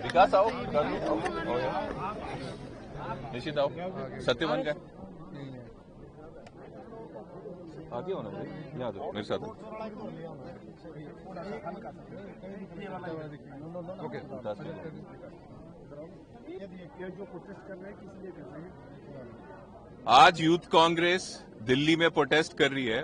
विकास आओ, निश्चित आओ, सत्यवान का आगे हो ना भाई, यहाँ दो मेरे साथ। ओके, आज यूथ कांग्रेस दिल्ली में प्रोटेस्ट कर रही है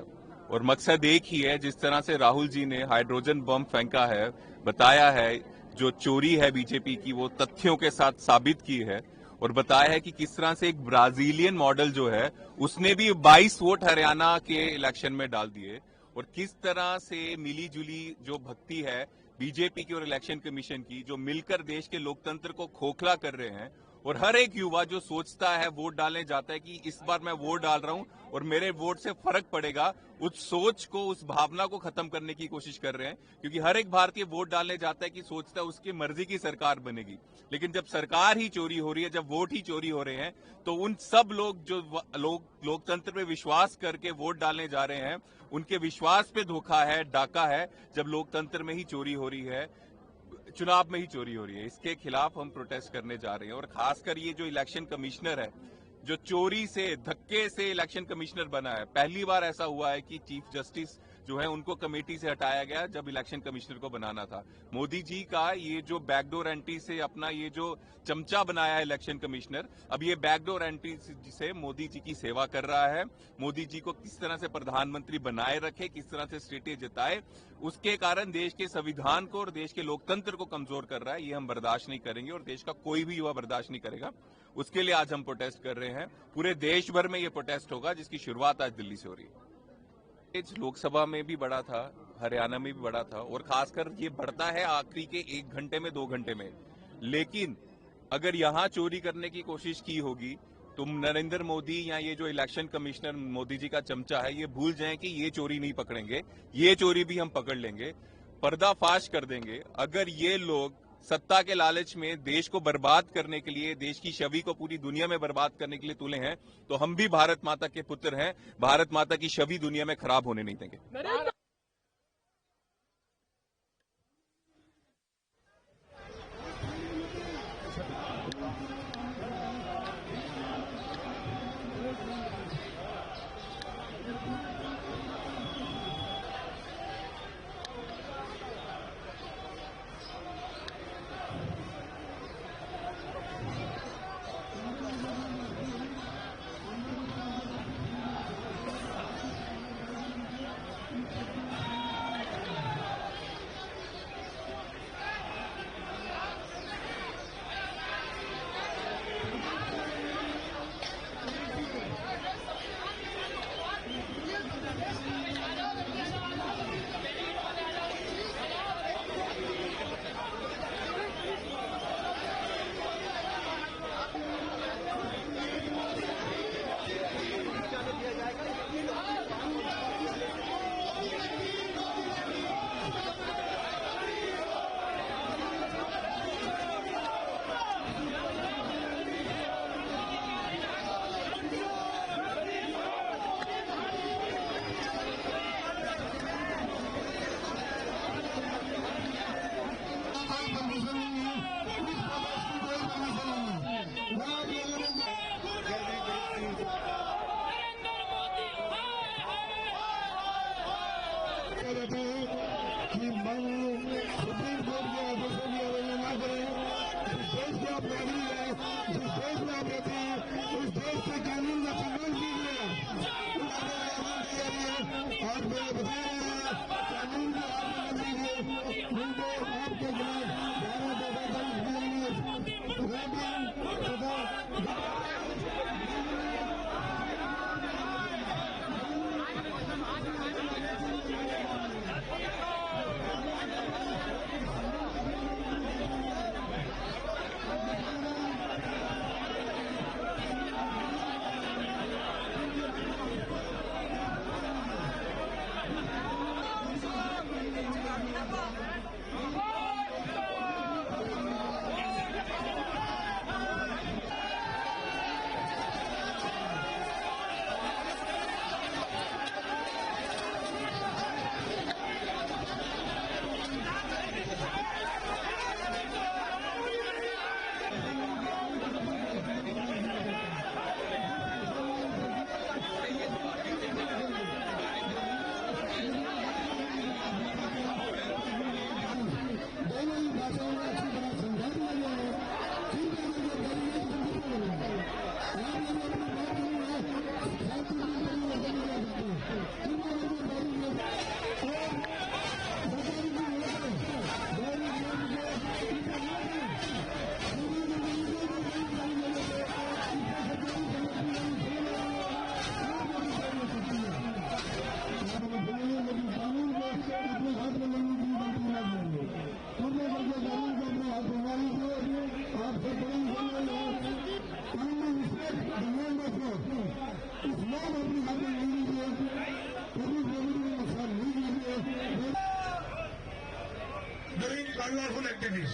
और मकसद एक ही है। जिस तरह से राहुल जी ने हाइड्रोजन बम फेंका है, बताया है जो चोरी है बीजेपी की वो तथ्यों के साथ साबित की है और बताया है कि किस तरह से एक ब्राजीलियन मॉडल जो है उसने भी 22 वोट हरियाणा के इलेक्शन में डाल दिए और किस तरह से मिली जुली जो भक्ति है बीजेपी की और इलेक्शन कमीशन की, जो मिलकर देश के लोकतंत्र को खोखला कर रहे हैं। और हर एक युवा जो सोचता है वोट डालने जाता है कि इस बार मैं वोट डाल रहा हूं और मेरे वोट से फर्क पड़ेगा, उस सोच को, उस भावना को खत्म करने की कोशिश कर रहे हैं। क्योंकि हर एक भारतीय वोट डालने जाता है कि सोचता है उसकी मर्जी की सरकार बनेगी, लेकिन जब सरकार ही चोरी हो रही है, जब वोट ही चोरी हो रहे हैं, तो उन सब लोग जो लोकतंत्र पे विश्वास करके वोट डालने जा रहे हैं, उनके विश्वास पे धोखा है, डाका है। जब लोकतंत्र में ही चोरी हो रही है, चुनाव में ही चोरी हो रही है, इसके खिलाफ हम प्रोटेस्ट करने जा रहे हैं। और खासकर ये जो इलेक्शन कमिश्नर है, जो चोरी से, धक्के से इलेक्शन कमिश्नर बना है, पहली बार ऐसा हुआ है कि चीफ जस्टिस जो है उनको कमेटी से हटाया गया जब इलेक्शन कमिश्नर को बनाना था। मोदी जी का ये जो बैकडोर एंट्री से अपना ये जो चमचा बनाया है इलेक्शन कमिश्नर, अब ये बैकडोर एंट्री से मोदी जी की सेवा कर रहा है। मोदी जी को किस तरह से प्रधानमंत्री बनाए रखे, किस तरह से स्टेटेज जिताए, उसके कारण देश के संविधान को और देश के लोकतंत्र को कमजोर कर रहा है। ये हम बर्दाश्त नहीं करेंगे और देश का कोई भी युवा बर्दाश्त नहीं करेगा। उसके लिए आज हम प्रोटेस्ट कर रहे हैं। पूरे देश भर में ये प्रोटेस्ट होगा, जिसकी शुरुआत आज दिल्ली से हो रही है। लोकसभा में भी बढ़ा था, हरियाणा में भी बढ़ा था और खासकर ये बढ़ता है आखिरी के 1 घंटे में, 2 घंटे में। लेकिन अगर यहां चोरी करने की कोशिश की होगी तो नरेंद्र मोदी या ये जो इलेक्शन कमिश्नर मोदी जी का चमचा है, ये भूल जाएं कि ये चोरी नहीं पकड़ेंगे, ये चोरी भी हम पकड़ लेंगे, पर्दाफाश कर देंगे। अगर ये लोग सत्ता के लालच में देश को बर्बाद करने के लिए, देश की छवि को पूरी दुनिया में बर्बाद करने के लिए तुले हैं, तो हम भी भारत माता के पुत्र हैं। भारत माता की छवि दुनिया में खराब होने नहीं देंगे।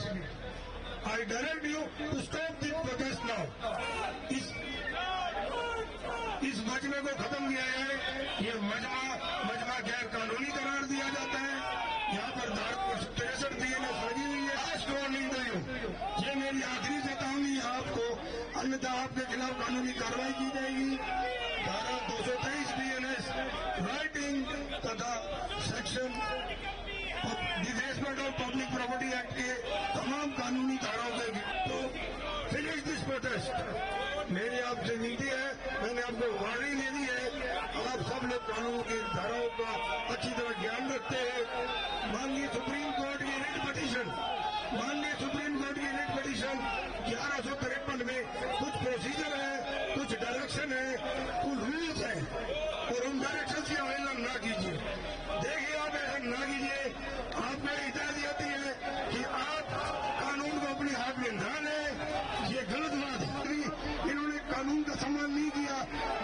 police. I direct you to stop this protest now. इस मजमे को खत्म किया जाए। ये मजमा गैर कानूनी करार दिया जाता है। यहाँ पर धारा 63 BNS लगी हुई है। लास्ट वार्निंग दे यू, ये मेरी आखिरी चेतावनी है आपको, अन्यथा आपके खिलाफ कानूनी कार्रवाई की जाएगी। धारा 223 BNS राइटिंग तथा section defacement of public property act के तमाम कानूनी धाराओं से तो फिनिश दिस प्रोटेस्ट। मेरी आपसे विनती है, मैंने आपको वार्निंग दे दी है, आप सब लोग कानून की धाराओं का अच्छी तरह ज्ञान रखते हैं। माननीय सुप्रीम कोर्ट की रिट पिटीशन 1153 में कुछ प्रोसीजर है, कुछ डायरेक्शन है, कुछ रूल्स है, और उन डायरेक्शन की अवहेलना ना कीजिए। देखिए, आप ऐसा ना कीजिए। आपको हिदायत आती है कि आप कानून को अपने हाथ में ना लें, ये गलत बात है। इन्होंने कानून का सम्मान नहीं किया,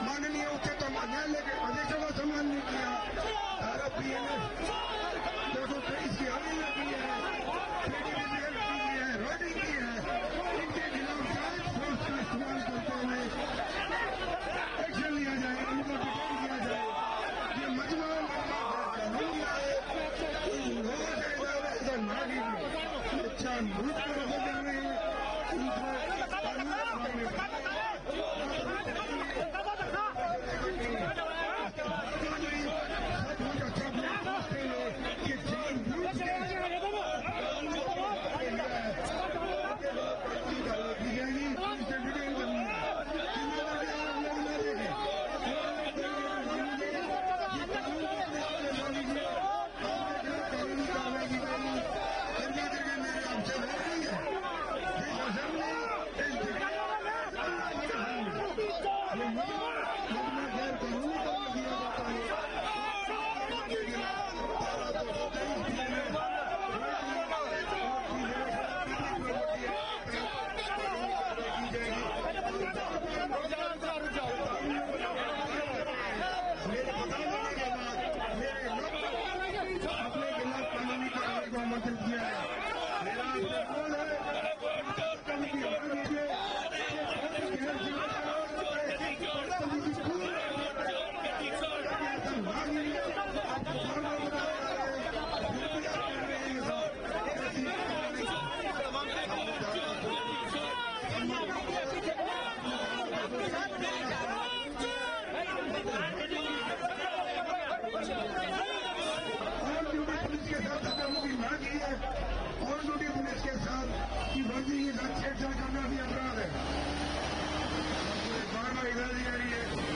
माननीय उच्चतम न्यायालय के आदेशों का सम्मान नहीं किया। धारा BNS 223 की अवहेलना की है, राइटिंग की है। इनके खिलाफ जांच फोर्स का इस्तेमाल करते हुए एक्शन लिया जाए, इनको डिटेन किया जाए। ये मजमा कानून है, इन लोगों से ऐसा ना कीजिए। ये जानबूझ कर ऐसा कर रहे हैं, इनको कानून आमंत्रित किया है। मेरा गोल है ऑन ड्यूटी पुलिस के साथ की वर्दी के साथ छेड़छाड़ करना भी अपराध है। बार बार इधर जा रही है।